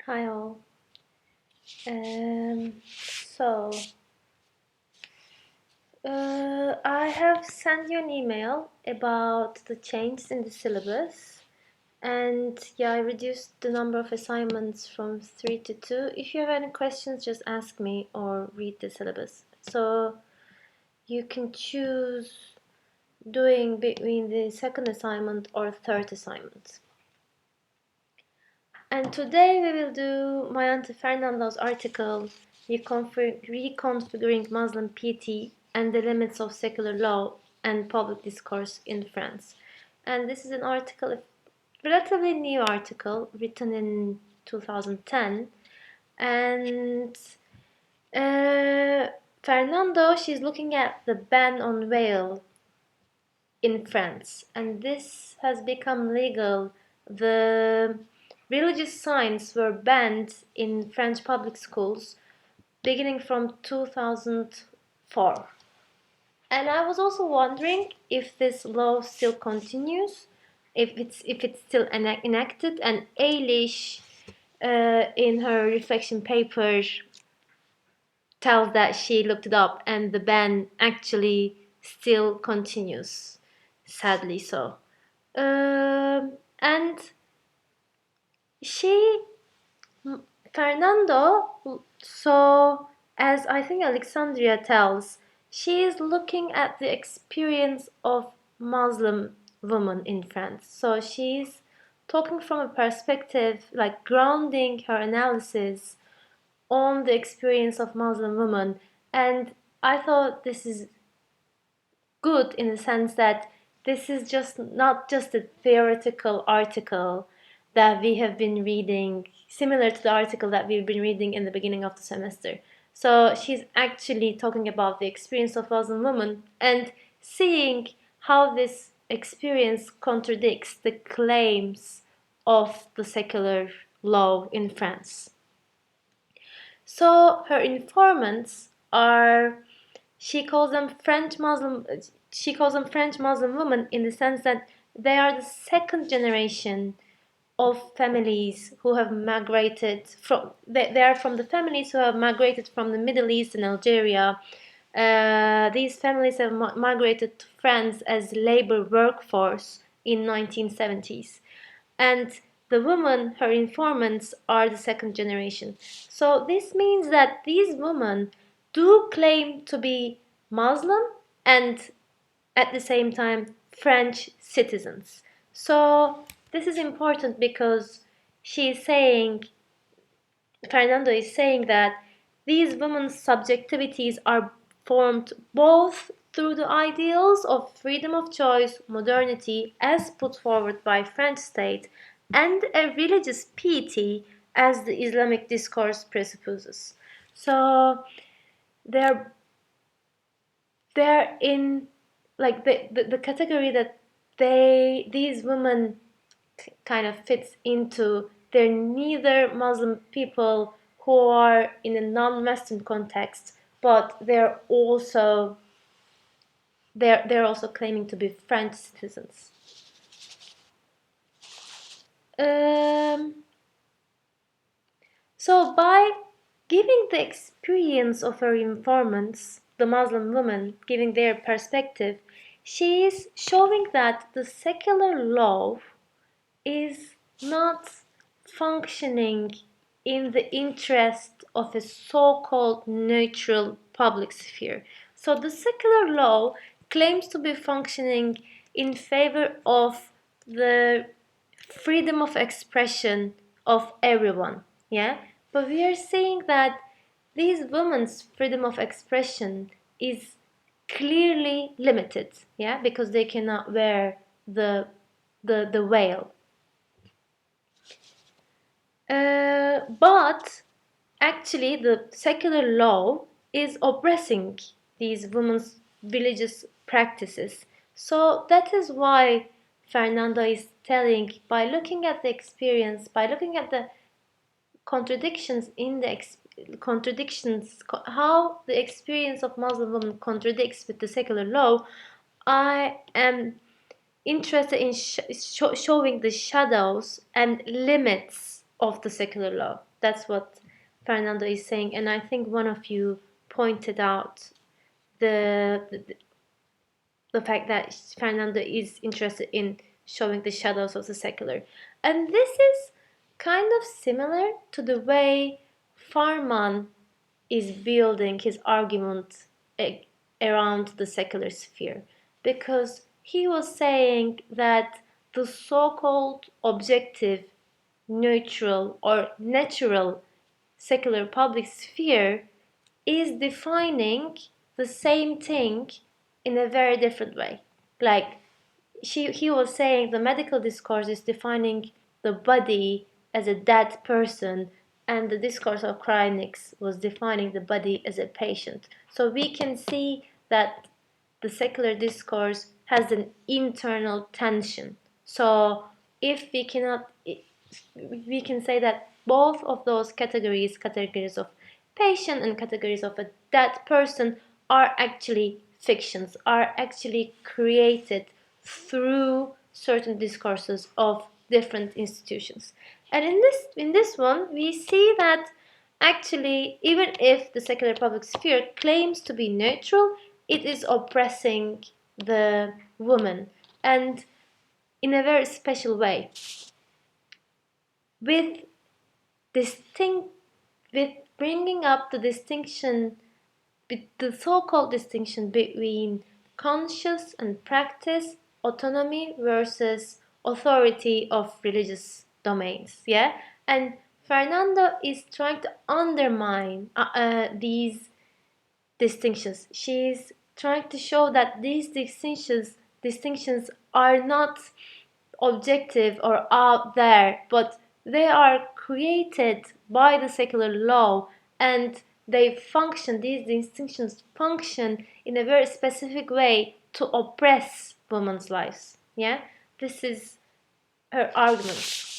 Hi all. So I have sent you an email about the changes in the syllabus, and yeah, I reduced the number of assignments from 3 to 2. If you have any questions, just ask me or read the syllabus. So you can choose doing between the second assignment or third assignment. And today we will do my auntie Fernando's article, Reconfiguring Muslim Piety and the Limits of Secular Law and Public Discourse in France. And this is an article, a relatively new article, written in 2010. And Fernando, she's looking at the ban on veil in France, and this has become legal. The religious signs were banned in French public schools beginning from 2004. And I was also wondering if this law still continues, if it's still enacted. And Eilish, in her reflection paper, tells that she looked it up and the ban actually still continues, sadly so. And she, Fernando, so as I think Alexandria tells, she is looking at the experience of Muslim women in France. So she's talking from a perspective, like grounding her analysis on the experience of Muslim women. And I thought this is good in the sense that this is just not just a theoretical article that we have been reading, similar to the article that we've been reading in the beginning of the semester. So she's actually talking about the experience of Muslim women and seeing how this experience contradicts the claims of the secular law in France. So her informants are, she calls them French Muslim women in the sense that they are the second generation of families who have migrated from, they are from the families who have migrated from the Middle East and Algeria. These families have migrated to France as labor workforce in 1970s. And the women, her informants, are the second generation. So this means that these women do claim to be Muslim and at the same time French citizens. So this is important because she is saying, Fernando is saying that these women's subjectivities are formed both through the ideals of freedom of choice, modernity as put forward by French state, and a religious piety as the Islamic discourse presupposes. So they're in, like, the category that these women kind of fits into. They're neither Muslim people who are in a non-Western context, but they're also claiming to be French citizens. So by giving the experience of her informants, the Muslim women, giving their perspective, she is showing that the secular law is not functioning in the interest of a so-called neutral public sphere. So the secular law claims to be functioning in favor of the freedom of expression of everyone, yeah? But we are seeing that these women's freedom of expression is clearly limited, yeah, because they cannot wear the veil. But actually, the secular law is oppressing these women's religious practices. So that is why Fernando is telling, by looking at the experience, by looking at the contradictions in the how the experience of Muslim women contradicts with the secular law, I am interested in showing the shadows and limits of the secular law. That's what Fernando is saying, and I think one of you pointed out the fact that Fernando is interested in showing the shadows of the secular. And this is kind of similar to the way Farman is building his argument around the secular sphere, because he was saying that the so-called objective, neutral, or natural secular public sphere is defining the same thing in a very different way. Like he was saying the medical discourse is defining the body as a dead person, and the discourse of cryonics was defining the body as a patient. So we can see that the secular discourse has an internal tension. So if we cannot, we can say that both of those categories of patient and categories of a dead person, are actually fictions, are actually created through certain discourses of different institutions. And in this one, we see that actually, even if the secular public sphere claims to be neutral, it is oppressing the woman, and in a very special way, with distinct, with bringing up the distinction, the so-called distinction between conscious and practice, autonomy versus authority of religious domains. Yeah, and Fernando is trying to undermine these distinctions. She's trying to show that these distinctions are not objective or out there, but they are created by the secular law, and these distinctions function in a very specific way to oppress women's lives. Yeah, this is her argument.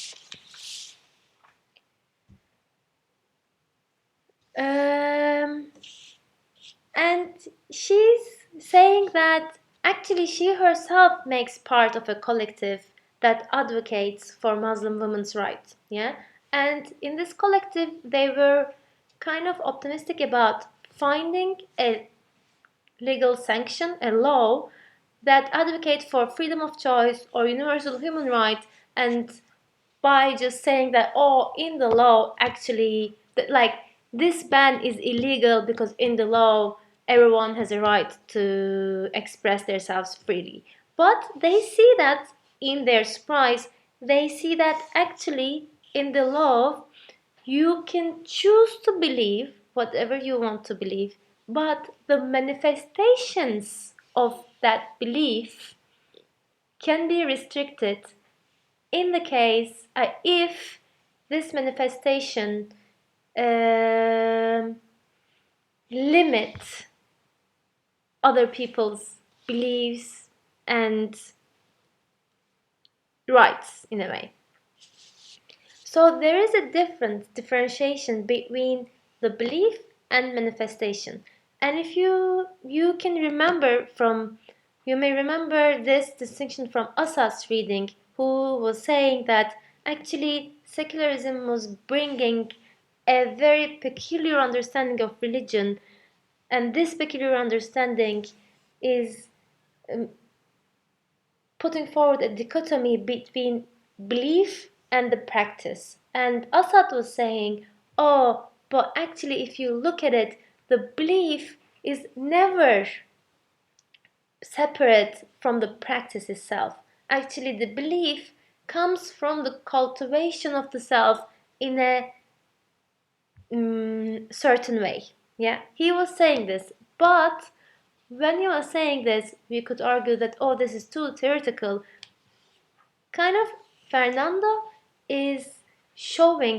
And she's saying that actually she herself makes part of a collective that advocates for Muslim women's rights. Yeah, and in this collective, they were kind of optimistic about finding a legal sanction, a law that advocates for freedom of choice or universal human right, and by just saying that, oh, in the law actually that, like, this ban is illegal because in the law everyone has a right to express themselves freely. But they see that, in their surprise, they see that actually in the law you can choose to believe whatever you want to believe, but the manifestations of that belief can be restricted in the case if this manifestation um, limits other people's beliefs and rights in a way. So there is a differentiation between the belief and manifestation. And if you may remember this distinction from Assad's reading, who was saying that actually secularism was bringing a very peculiar understanding of religion, and this peculiar understanding is putting forward a dichotomy between belief and the practice. And Assad was saying, oh, but actually, if you look at it, the belief is never separate from the practice itself. Actually, the belief comes from the cultivation of the self in a certain way. Yeah, he was saying this, but when he was saying this, we could argue that, oh, this is too theoretical. Kind of, Fernando is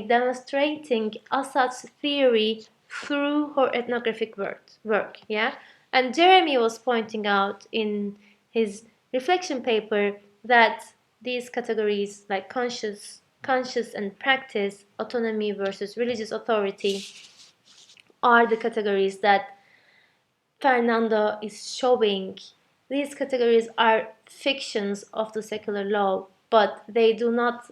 demonstrating Assad's theory through her ethnographic work. Yeah, and Jeremy was pointing out in his reflection paper that these categories, like conscious and practice, autonomy versus religious authority, are the categories that Fernando is showing. These categories are fictions of the secular law, but they do not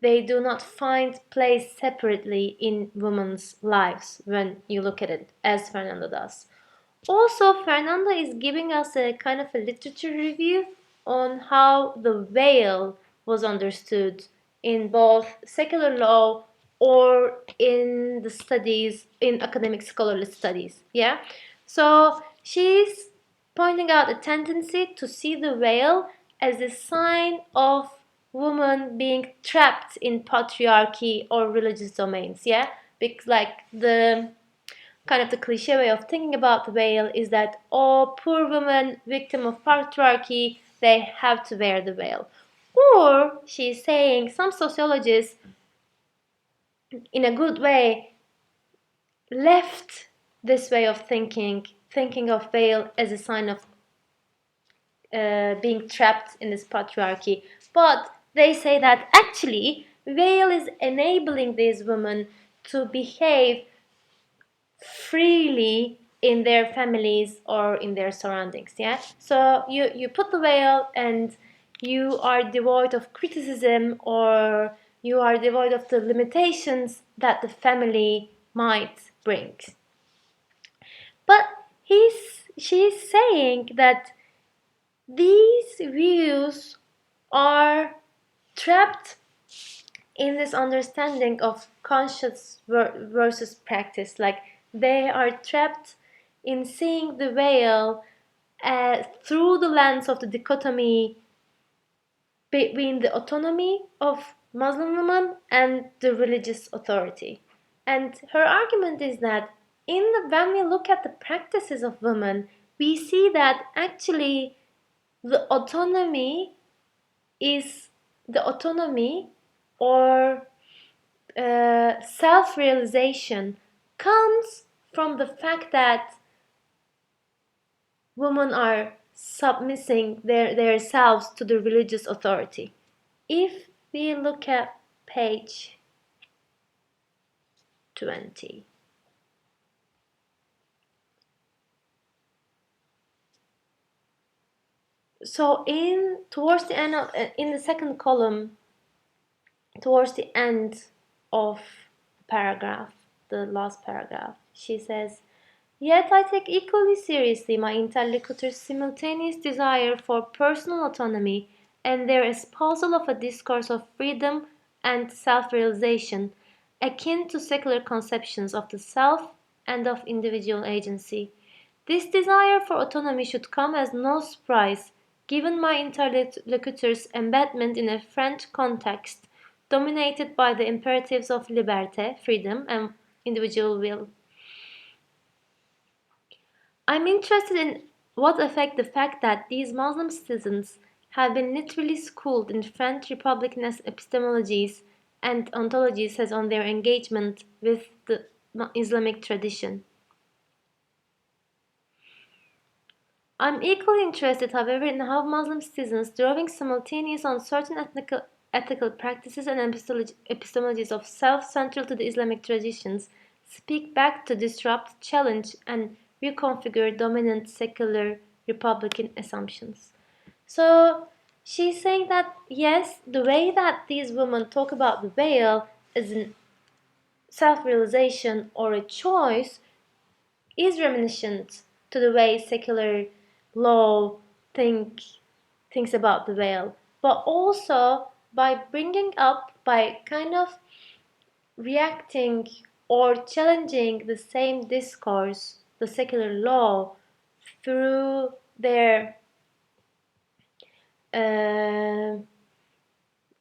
they do not find place separately in women's lives when you look at it, as Fernando does. Also, Fernando is giving us a kind of a literature review on how the veil was understood in both secular law or in the studies, in academic scholarly studies. Yeah? So she's pointing out a tendency to see the veil as a sign of women being trapped in patriarchy or religious domains. Yeah? Because like the kind of the cliche way of thinking about the veil is that, oh, poor woman, victim of patriarchy, they have to wear the veil. Or she's saying some sociologists, in a good way, left this way of thinking of veil as a sign of being trapped in this patriarchy. But they say that actually, veil is enabling these women to behave freely in their families or in their surroundings. Yeah, so you put the veil and you are devoid of criticism, or you are devoid of the limitations that the family might bring. But she's saying that these views are trapped in this understanding of conscious versus practice. Like they are trapped in seeing the veil through the lens of the dichotomy between the autonomy of Muslim women and the religious authority. And her argument is that when we look at the practices of women, we see that actually the autonomy is the autonomy or self-realization comes from the fact that women are submitting their selves to the religious authority. If we look at page 20. So towards the end of, in the second column, towards the end of the paragraph, the last paragraph, she says, "Yet I take equally seriously my interlocutors' simultaneous desire for personal autonomy and their espousal of a discourse of freedom and self-realization, akin to secular conceptions of the self and of individual agency. This desire for autonomy should come as no surprise, given my interlocutors' embedment in a French context dominated by the imperatives of liberté, freedom, and individual will. I'm interested in what effect the fact that these Muslim citizens have been literally schooled in French Republican epistemologies and ontologies has on their engagement with the Islamic tradition. I'm equally interested, however, in how Muslim citizens, drawing simultaneous on certain ethical practices and epistemologies of self central to the Islamic traditions, speak back to disrupt, challenge, and reconfigure dominant secular republican assumptions." So she's saying that yes, the way that these women talk about the veil as a self-realization or a choice is reminiscent to the way secular law thinks about the veil, but also by kind of reacting or challenging the same discourse, the secular law, through their uh,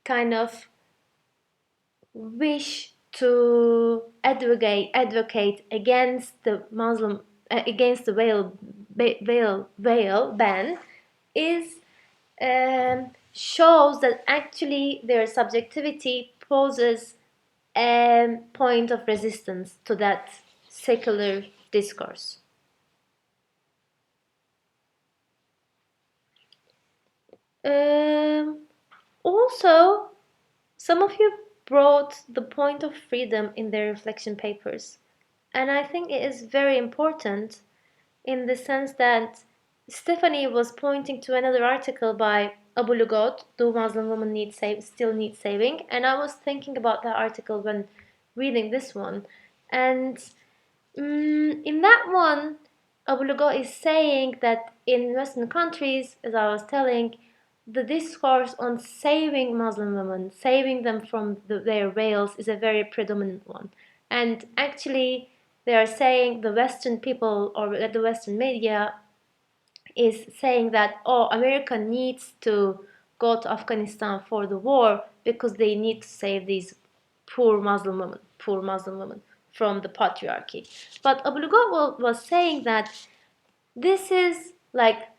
kind of wish to advocate against the Muslim against the veil ban is shows that actually their subjectivity poses a point of resistance to that secular discourse. Also, some of you brought the point of freedom in their reflection papers, and I think it is very important in the sense that Stephanie was pointing to another article by Abu Lughod, Do Muslim Women Still Need Saving? And I was thinking about that article when reading this one. And in that one, Abu Lughod is saying that in Western countries, as I was telling, the discourse on saving Muslim women, saving them from their veils, is a very predominant one. And actually, they are saying the Western people or the Western media is saying that, oh, America needs to go to Afghanistan for the war because they need to save these poor Muslim women from the patriarchy. But Abu Lughod was saying that this is like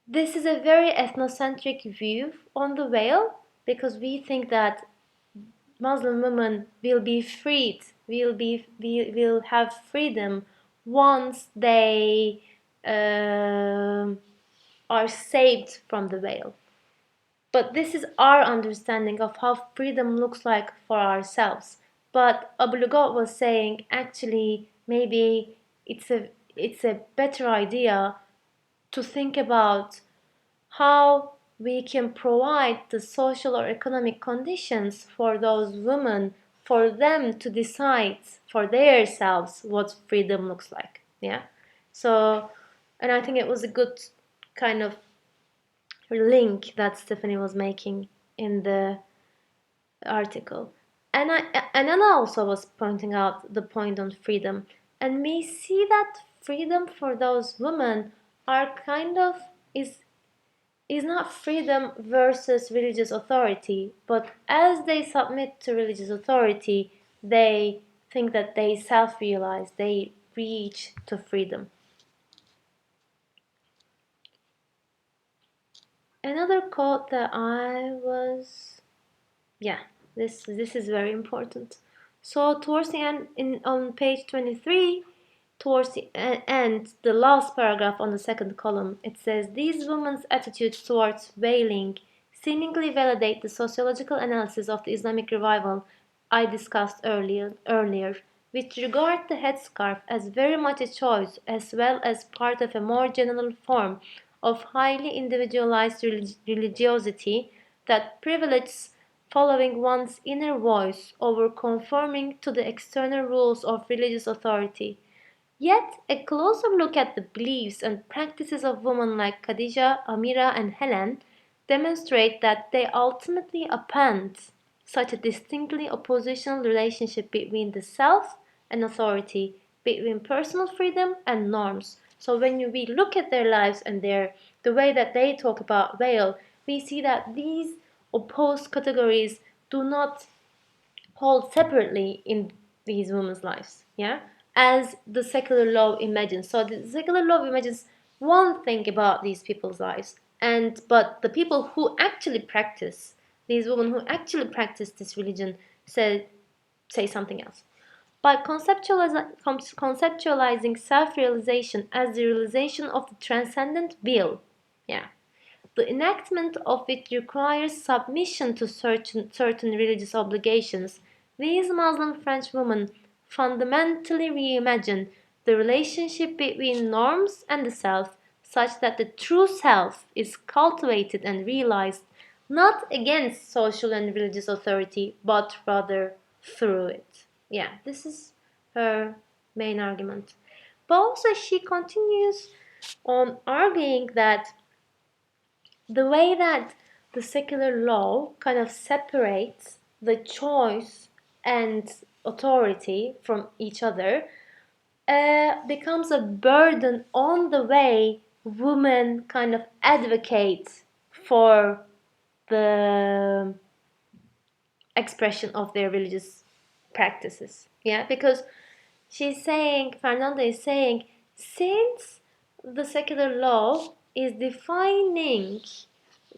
this is a very ethnocentric view on the veil, because we think that Muslim women will be freed, will have freedom once they are saved from the veil. But this is our understanding of how freedom looks like for ourselves. But Abu Lughod was saying, actually, maybe it's a better idea to think about how we can provide the social or economic conditions for those women, for them to decide for themselves what freedom looks like. Yeah. So, and I think it was a good kind of link that Stephanie was making in the article. And Anna also was pointing out the point on freedom. And we see that freedom for those women are kind of is not freedom versus religious authority, but as they submit to religious authority, they think that they self-realize, they reach to freedom. Another quote that this is very important. So towards the end, on page 23, towards the end, the last paragraph on the second column, it says, these women's attitudes towards veiling seemingly validate the sociological analysis of the Islamic revival I discussed earlier, which regard the headscarf as very much a choice as well as part of a more general form of highly individualized religiosity that privileges following one's inner voice over conforming to the external rules of religious authority. Yet, a closer look at the beliefs and practices of women like Khadija, Amira, and Helen demonstrate that they ultimately append such a distinctly oppositional relationship between the self and authority, between personal freedom and norms. So when we look at their lives and the way that they talk about veil, we see that these opposed categories do not hold separately in these women's lives, yeah, as the secular law imagines. So the secular law imagines one thing about these people's lives, but the people who actually practice, these women who actually practice this religion, say something else. By conceptualizing self-realization as the realization of the transcendent will, yeah, the enactment of which requires submission to certain religious obligations, these Muslim French women fundamentally reimagine the relationship between norms and the self, such that the true self is cultivated and realized not against social and religious authority, but rather through it. Yeah, this is her main argument. But also she continues on arguing that the way that the secular law kind of separates the choice and authority from each other becomes a burden on the way women kind of advocate for the expression of their religious practices. Yeah, because Fernando is saying, since the secular law is defining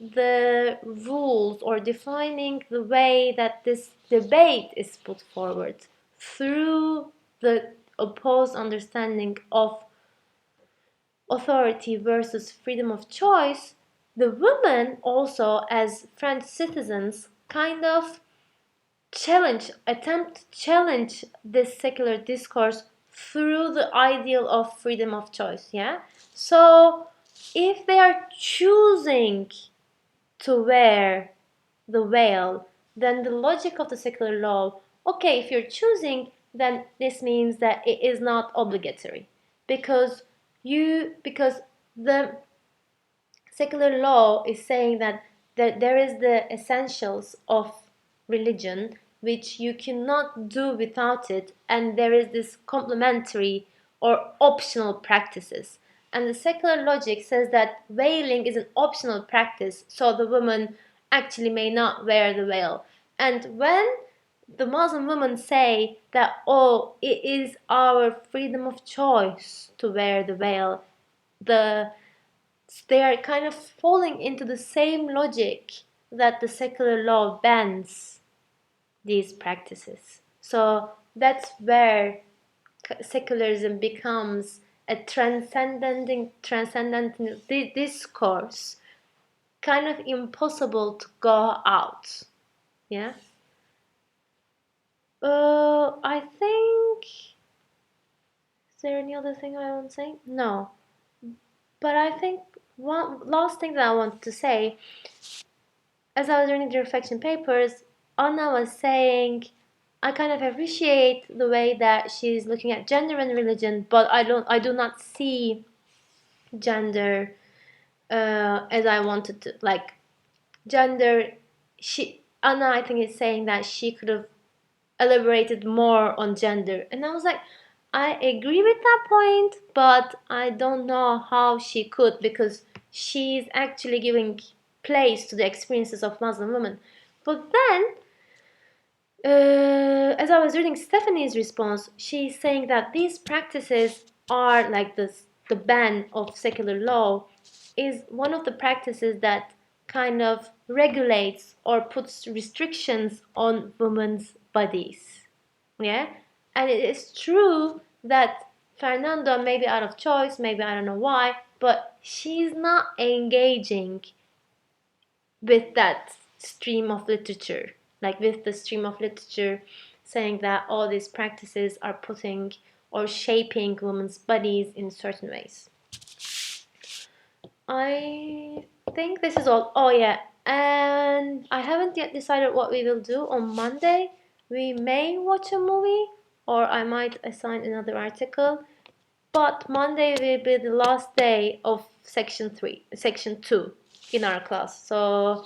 the rules or defining the way that this debate is put forward through the opposed understanding of authority versus freedom of choice, the women also, as French citizens, kind of attempt to challenge this secular discourse through the ideal of freedom of choice. Yeah. So if they are choosing to wear the veil, then the logic of the secular law, okay, if you're choosing, then this means that it is not obligatory, because the secular law is saying that there is the essentials of religion which you cannot do without it, and there is this complementary or optional practices. And the secular logic says that veiling is an optional practice, so the woman actually may not wear the veil. And when the Muslim women say that, oh, it is our freedom of choice to wear the veil, they are kind of falling into the same logic that the secular law bans these practices. So that's where secularism becomes a transcendental discourse, kind of impossible to go out. Yeah. I think. Is there any other thing I want to say? No. But I think one last thing that I want to say, as I was reading the reflection papers, Anna was saying, I kind of appreciate the way that she's looking at gender and religion, but I do not see gender as I wanted to. Like gender, Anna, I think, is saying that she could have elaborated more on gender, and I was like, I agree with that point, but I don't know how she could, because she's actually giving place to the experiences of Muslim women. But then, as I was reading Stephanie's response, she's saying that these practices are like this, the ban of secular law is one of the practices that kind of regulates or puts restrictions on women's bodies. Yeah, and it is true that Fernando, maybe out of choice, maybe I don't know why, but she's not engaging with that stream of literature, like with the stream of literature saying that all these practices are putting or shaping women's bodies in certain ways. I think this is all. Oh, yeah, and I haven't yet decided what we will do on Monday. We may watch a movie, or I might assign another article. But Monday will be the last day of section 2 in our class. So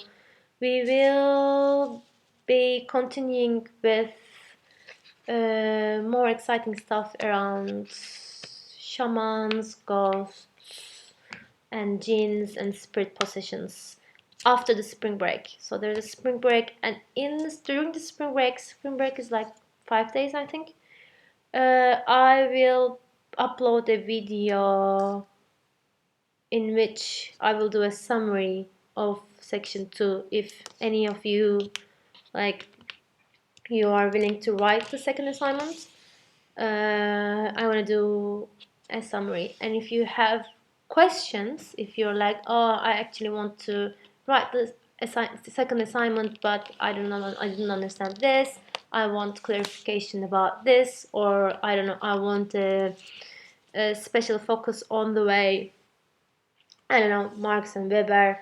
we will be continuing with more exciting stuff around shamans, ghosts, and jinns and spirit possessions after the spring break. So there's a spring break, and during the spring break is like 5 days, I think. I will upload a video in which I will do a summary of section 2. If any of you, like, you are willing to write the second assignment, I want to do a summary. And if you have questions, if you're like, oh, I actually want to write the second assignment, but I didn't understand this, I want clarification about this, or I don't know, I want a special focus on the way, I don't know, Marx and Weber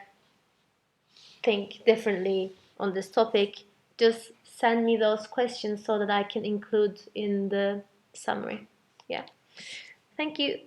think differently on this topic, just send me those questions so that I can include in the summary. Yeah. Thank you.